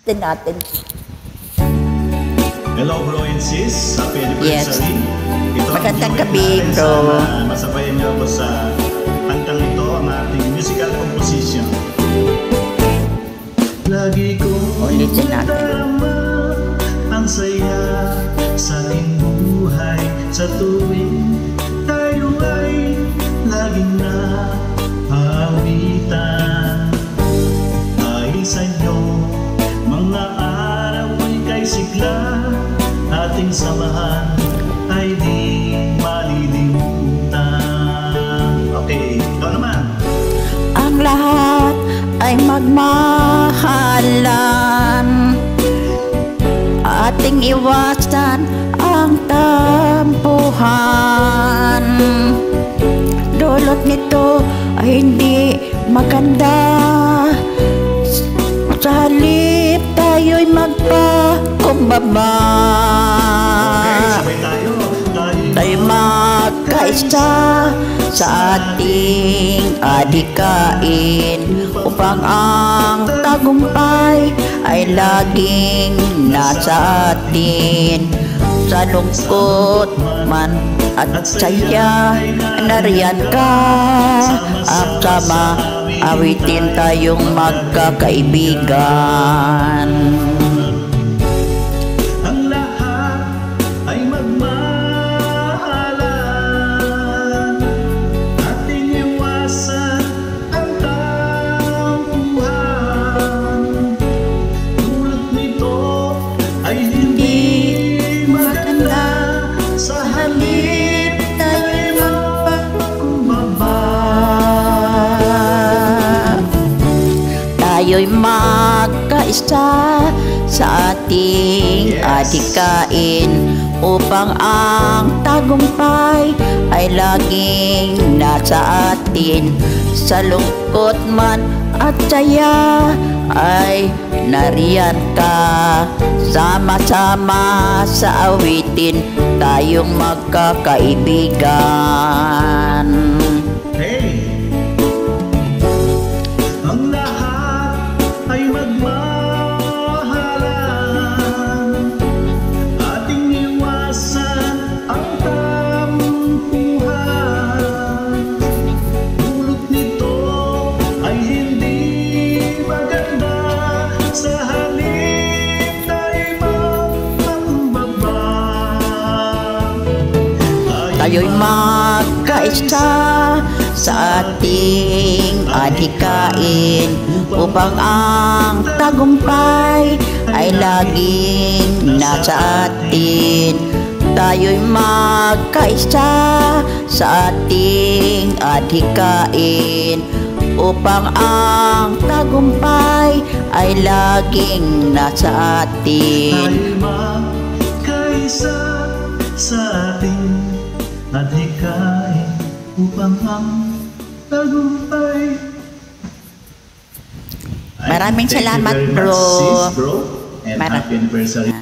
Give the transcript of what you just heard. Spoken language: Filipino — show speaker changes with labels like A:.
A: Din natin.
B: Hello bro and sis, happy anniversary.
A: Yes.
B: Ito
A: Magandang gabi bro.
B: Sana masabayan niyo ako sa kantang ito, ang ating musical composition. Lagi ko nadarama ang saya sa aking buhay, sa tuwing tayo ay laging naawitan. Dahil sa inyo, mga araw ay kay sigla, ating samahan ay di malilimutan. Okay, ikaw naman.
A: Ang lahat ay magmahalan, ating iwasan ang tampuhan. Dulot nito ay hindi maganda, sa halip tayo'y magpakumbaba.
B: Okay, sabay tayo.
A: Tayo magkaisa sa ating adhikain, upang ang tagumpay ay laging nasa atin. Sa lungkot man at saya, nariyan ka at sama, awitin tayong magkakaibigan.
B: Ang lahat ay magmahalan, ating iwasan ang tampuhan. Tulad nito ay hindi maganda, sa halip tayo'y magpakumbaba.
A: Tayo'y magkaisa sa ating adhikain, upang ang tagumpay ay laging nasa atin. Sa lungkot man at saya ay nariyan ka, sama-sama sa awitin tayong magkakaibigan.
B: Hey! Ang lahat ay magmahalan, ating iwasan ang tampuhan. Dulot nito ay hindi maganda, sa halip tayo'y magpakumbaba.
A: Tayo'y magkaisa sa ating adhikain, upang ang tagumpay ay laging nasa atin. Tayo'y magkaisa sa ating adhikain, upang ang tagumpay ay laging nasa atin.
B: Tayo'y magkaisa sa ating adhikain, upang ang tagumpay.
A: Maraming
B: Thank you
A: salamat,
B: very much,
A: bro.
B: sis, bro. And
A: Maraming-
B: happy anniversary.